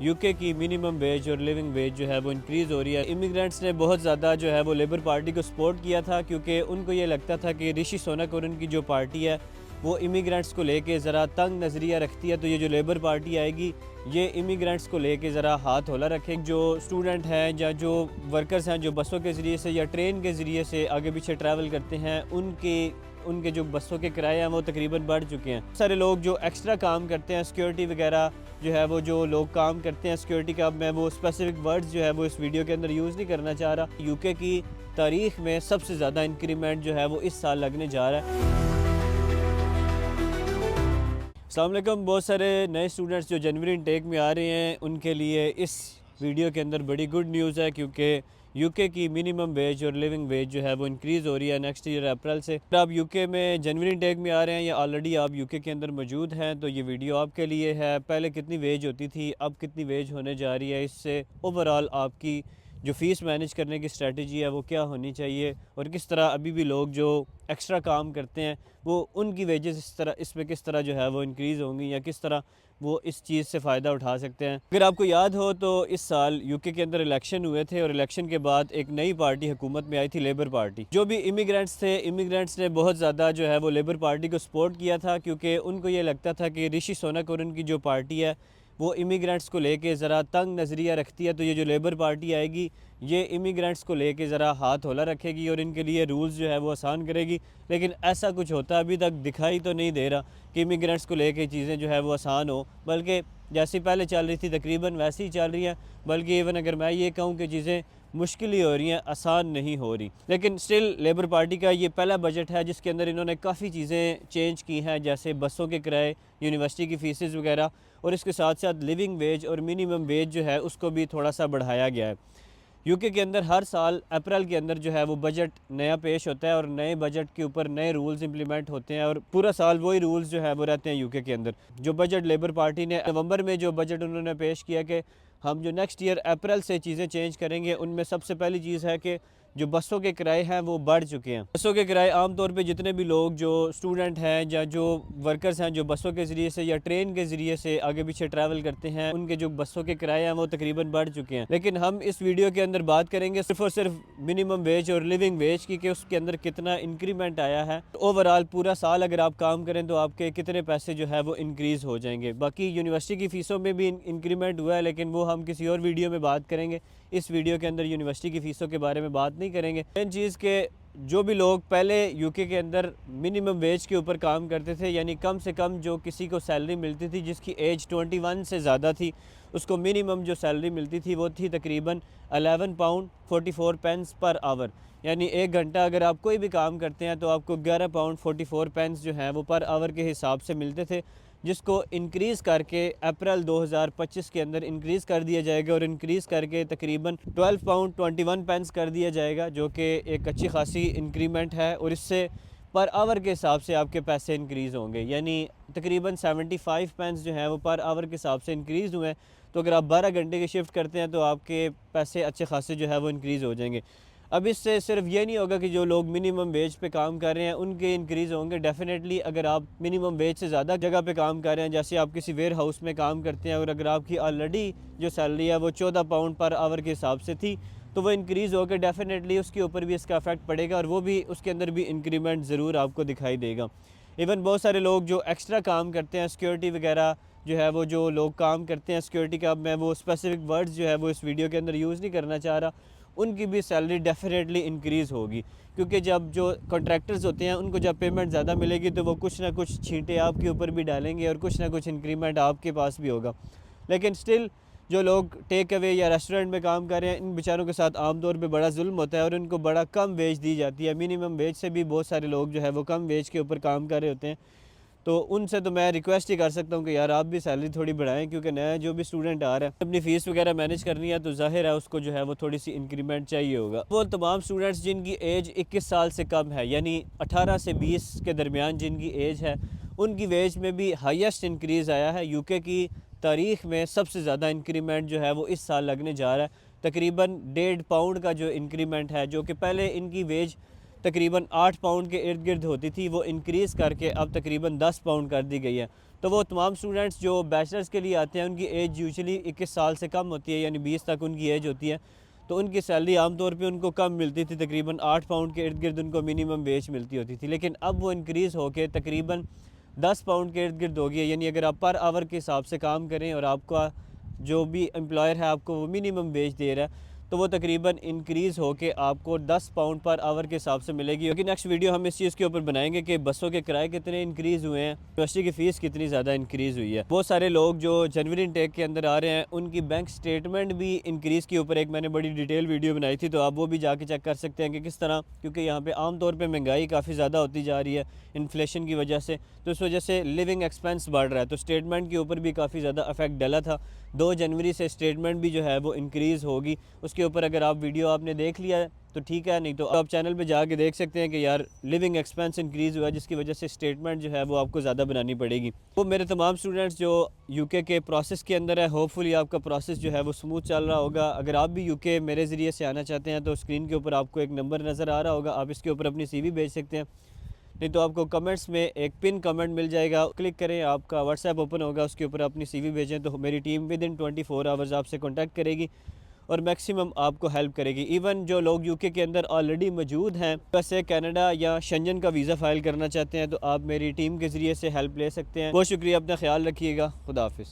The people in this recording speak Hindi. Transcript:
यूके की मिनिमम वेज और लिविंग वेज जो है वो इंक्रीज़ हो रही है। इमिग्रेंट्स ने बहुत ज़्यादा जो है वो लेबर पार्टी को सपोर्ट किया था, क्योंकि उनको ये लगता था कि ऋषि सुनक और उनकी जो पार्टी है वो इमिग्रेंट्स को लेके ज़रा तंग नज़रिया रखती है। तो ये जो लेबर पार्टी आएगी ये इमिग्रेंट्स को लेके ज़रा हाथ होला रखेगी। जो स्टूडेंट हैं या जो वर्कर्स हैं जो बसों के ज़रिए से या ट्रेन के ज़रिए से आगे पीछे ट्रैवल करते हैं, उनके जो बसों के किराए हैं वो तकरीबन बढ़ चुके हैं। सारे लोग जो एक्स्ट्रा काम करते हैं, सिक्योरिटी वगैरह जो है वो जो लोग काम करते हैं सिक्योरिटी का, मैं वो स्पेसिफिक वर्ड्स जो है वो इस वीडियो के अंदर यूज़ नहीं करना चाह रहा। यूके की तारीख में सबसे ज़्यादा इंक्रीमेंट जो है वो इस साल लगने जा रहा है। अस्सलाम वालेकुम। बहुत सारे नए स्टूडेंट्स जो जनवरी इनटेक में आ रहे हैं उनके लिए इस वीडियो के अंदर बड़ी गुड न्यूज़ है, क्योंकि यूके की मिनिमम वेज और लिविंग वेज जो है वो इंक्रीज़ हो रही है नेक्स्ट ईयर अप्रैल से। अगर आप यूके में जनवरी इनटेक में आ रहे हैं या ऑलरेडी आप यूके के अंदर मौजूद हैं तो ये वीडियो आपके लिए है। पहले कितनी वेज होती थी, अब कितनी वेज होने जा रही है, इससे ओवरऑल आपकी जो फ़ीस मैनेज करने की स्ट्रेटजी है वो क्या होनी चाहिए, और किस तरह अभी भी लोग जो एक्स्ट्रा काम करते हैं वो उनकी वेजेस इसमें किस तरह जो है वो इंक्रीज़ होंगी, या किस तरह वो इस चीज़ से फ़ायदा उठा सकते हैं। अगर आपको याद हो तो इस साल यूके के अंदर इलेक्शन हुए थे और इलेक्शन के बाद एक नई पार्टी हुकूमत में आई थी, लेबर पार्टी। जो भी इमिग्रेंट्स थे, इमिग्रेंट्स ने बहुत ज़्यादा जो है वो लेबर पार्टी को सपोर्ट किया था, क्योंकि उनको ये लगता था कि ऋषि सुनक और उनकी जो पार्टी है वो इमिग्रेंट्स को लेके ज़रा तंग नज़रिया रखती है। तो ये जो लेबर पार्टी आएगी ये इमिग्रेंट्स को लेके ज़रा हाथ होला रखेगी और इनके लिए रूल्स जो है वो आसान करेगी। लेकिन ऐसा कुछ होता अभी तक दिखाई तो नहीं दे रहा कि इमिग्रेंट्स को लेके चीज़ें जो है वो आसान हो, बल्कि जैसी पहले चल रही थी तकरीबन वैसी ही चल रही हैं। बल्कि इवन अगर मैं ये कहूँ कि चीज़ें मुश्किल ही हो रही हैं, आसान नहीं हो रही। लेकिन स्टिल लेबर पार्टी का ये पहला बजट है जिसके अंदर इन्होंने काफ़ी चीज़ें चेंज की हैं, जैसे बसों के किराए, यूनिवर्सिटी की फ़ीसेस वगैरह, और इसके साथ साथ लिविंग वेज और मिनिमम वेज जो है उसको भी थोड़ा सा बढ़ाया गया है। यूके के अंदर हर साल अप्रैल के अंदर जो है वो बजट नया पेश होता है और नए बजट के ऊपर नए रूल्स इंप्लीमेंट होते हैं, और पूरा साल वही रूल्स जो है वो रहते हैं यूके के अंदर। जो बजट लेबर पार्टी ने नवंबर में जो बजट उन्होंने पेश किया कि हम जो नेक्स्ट ईयर अप्रैल से चीज़ें चेंज करेंगे, उनमें सबसे पहली चीज़ है कि जो बसों के किराए हैं वो बढ़ चुके हैं। बसों के किराए आमतौर पे जितने भी लोग जो स्टूडेंट हैं या जो वर्कर्स हैं जो बसों के ज़रिए से या ट्रेन के ज़रिए से आगे पीछे ट्रैवल करते हैं, उनके जो बसों के किराए हैं वो तकरीबन बढ़ चुके हैं। लेकिन हम इस वीडियो के अंदर बात करेंगे सिर्फ और सिर्फ मिनिमम वेज और लिविंग वेज की, कि उसके अंदर कितना इंक्रीमेंट आया है। तो ओवरऑल पूरा साल अगर आप काम करें तो आपके कितने पैसे जो है वो इंक्रीज़ हो जाएंगे। बाकी यूनिवर्सिटी की फ़ीसों में भी इंक्रीमेंट हुआ है, लेकिन वो हम किसी और वीडियो में बात करेंगे। इस वीडियो के अंदर यूनिवर्सिटी की फ़ीसों के बारे में बात नहीं करेंगे। मेन चीज़ के जो भी लोग पहले यूके के अंदर मिनिमम वेज के ऊपर काम करते थे, यानी कम से कम जो किसी को सैलरी मिलती थी जिसकी एज 21 से ज़्यादा थी, उसको मिनिमम जो सैलरी मिलती थी वो थी तकरीबन 11 पाउंड 44 पेंस पर आवर। यानी एक घंटा अगर आप कोई भी काम करते हैं तो आपको 11 पाउंड 44 पेंस जो हैं वो पर आवर के हिसाब से मिलते थे, जिसको इंक्रीज़ करके अप्रैल 2025 के अंदर इंक्रीज़ कर दिया जाएगा, और इंक्रीज़ करके तकरीबन 12 पाउंड 21 पेंस कर दिया जाएगा, जो कि एक अच्छी खासी इंक्रीमेंट है। और इससे पर आवर के हिसाब से आपके पैसे इंक्रीज़ होंगे, यानी तकरीबन 75 पेंस जो है वो पर आवर के हिसाब से इंक्रीज़ हुए हैं। तो अगर आप 12 घंटे की शिफ्ट करते हैं तो आपके पैसे अच्छे खासे जो है वो इंक्रीज़ हो जाएंगे। अब इससे सिर्फ ये नहीं होगा कि जो लोग मिनिमम वेज पे काम कर रहे हैं उनके इंक्रीज़ होंगे। डेफिनेटली अगर आप मिनिमम वेज से ज़्यादा जगह पे काम कर रहे हैं, जैसे आप किसी वेयर हाउस में काम करते हैं, और अगर आपकी ऑलरेडी जो सैलरी है वो 14 पाउंड पर आवर के हिसाब से थी, तो वो इंक्रीज़ होकर डेफिनेटली उसके ऊपर भी इसका इफेक्ट पड़ेगा, और वो भी उसके अंदर भी इंक्रीमेंट ज़रूर आपको दिखाई देगा। इवन बहुत सारे लोग जो एक्स्ट्रा काम करते हैं, सिक्योरिटी वगैरह जो है वो जो लोग काम करते हैं सिक्योरिटी का, मैं वो स्पेसिफिक वर्ड्स जो है वो इस वीडियो के अंदर यूज़ नहीं करना चाह रहा, उनकी भी सैलरी डेफिनेटली इंक्रीज़ होगी। क्योंकि जब जो कॉन्ट्रैक्टर्स होते हैं उनको जब पेमेंट ज़्यादा मिलेगी तो वो कुछ ना कुछ छींटे आपके ऊपर भी डालेंगे और कुछ ना कुछ इंक्रीमेंट आपके पास भी होगा। लेकिन स्टिल जो लोग टेक अवे या रेस्टोरेंट में काम कर रहे हैं, इन बेचारों के साथ आमतौर पे बड़ा जुल्म होता है और उनको बड़ा कम वेज दी जाती है। मिनिमम वेज से भी बहुत सारे लोग जो है वो कम वेज के ऊपर काम कर रहे होते हैं। तो उनसे तो मैं रिक्वेस्ट ही कर सकता हूँ कि यार आप भी सैलरी थोड़ी बढ़ाएं, क्योंकि नया जो भी स्टूडेंट आ रहा है अपनी फ़ीस वगैरह मैनेज करनी है तो जाहिर है उसको जो है वो थोड़ी सी इंक्रीमेंट चाहिए होगा। वो तमाम स्टूडेंट्स जिनकी एज 21 साल से कम है, यानी 18 से 20 के दरमियान जिनकी एज है, उनकी वेज में भी हाईएस्ट इंक्रीज़ आया है। यूके की तारीख़ में सबसे ज़्यादा इंक्रीमेंट जो है वो इस साल लगने जा रहा है। तकरीबन 1.5 पाउंड का जो इंक्रीमेंट है, जो कि पहले इनकी वेज तकरीबन 8 पाउंड के इर्द गिर्द होती थी, वो इंक्रीज़ करके अब तकरीबन 10 पाउंड कर दी गई है। तो वो तमाम स्टूडेंट्स जो बैचलर्स के लिए आते हैं उनकी एज यूजुअली 21 साल से कम होती है, यानी 20 तक उनकी एज होती है। तो उनकी सैलरी आमतौर पे उनको कम मिलती थी, तकरीबन 8 पाउंड के इर्द गिर्द उनको मिनिमम वेज मिलती होती थी। लेकिन अब वो इंक्रीज़ होकर तकरीबन 10 पाउंड के इर्द गिर्द हो गई है। यानी अगर आप पर आवर के हिसाब से काम करें और आपका जो भी एम्प्लॉयर है आपको वो मिनिमम वेज दे रहा है, तो वो तकरीबन इंक्रीज़ होके आपको 10 पाउंड पर आवर के हिसाब से मिलेगी। क्योंकि नेक्स्ट वीडियो हम इस चीज़ के ऊपर बनाएंगे कि बसों के किराए कितने इंक्रीज़ हुए हैं, यूनिवर्सिटी की फ़ीस कितनी ज़्यादा इंक्रीज़ हुई है। बहुत सारे लोग जो जनवरी इनटेक के अंदर आ रहे हैं उनकी बैंक स्टेटमेंट भी इंक्रीज़ के ऊपर एक मैंने बड़ी डिटेल वीडियो बनाई थी, तो आप वो भी जाके चेक कर सकते हैं कि किस तरह, क्योंकि यहाँ पर आम तौर पर महंगाई काफ़ी ज़्यादा होती जा रही है इन्फ्लेशन की वजह से, तो इस वजह से लिविंग एक्सपेंस बढ़ रहा है। तो स्टेटमेंट के ऊपर भी काफ़ी ज़्यादा इफेक्ट डला था। 2 जनवरी से स्टेटमेंट भी जो है वो इंक्रीज़ होगी। उसके ऊपर अगर आप वीडियो आपने देख लिया है तो ठीक है, नहीं तो आप चैनल पे जाके देख सकते हैं कि यार लिविंग एक्सपेंस इंक्रीज़ हुआ है, जिसकी वजह से स्टेटमेंट जो है वो आपको ज़्यादा बनानी पड़ेगी। तो मेरे तमाम स्टूडेंट्स जो यूके के प्रोसेस के अंदर है, होपफुली आपका प्रोसेस जो है वो स्मूथ चल रहा होगा। अगर आप भी यूके मेरे ज़रिए से आना चाहते हैं तो स्क्रीन के ऊपर आपको एक नंबर नज़र आ रहा होगा, आप इसके ऊपर अपनी CV भेज सकते हैं। नहीं तो आपको कमेंट्स में एक पिन कमेंट मिल जाएगा, क्लिक करें, आपका व्हाट्सएप ओपन होगा, उसके ऊपर अपनी CV भेजें तो मेरी टीम विद इन 24 आवर्स आपसे कांटेक्ट करेगी और मैक्सिमम आपको हेल्प करेगी। इवन जो लोग यूके के अंदर ऑलरेडी मौजूद हैं, वैसे कनाडा या शेंजन का वीज़ा फ़ाइल करना चाहते हैं, तो आप मेरी टीम के ज़रिए से हेल्प ले सकते हैं। बहुत शुक्रिया, अपना ख्याल रखिएगा, खुदा हाफिज़।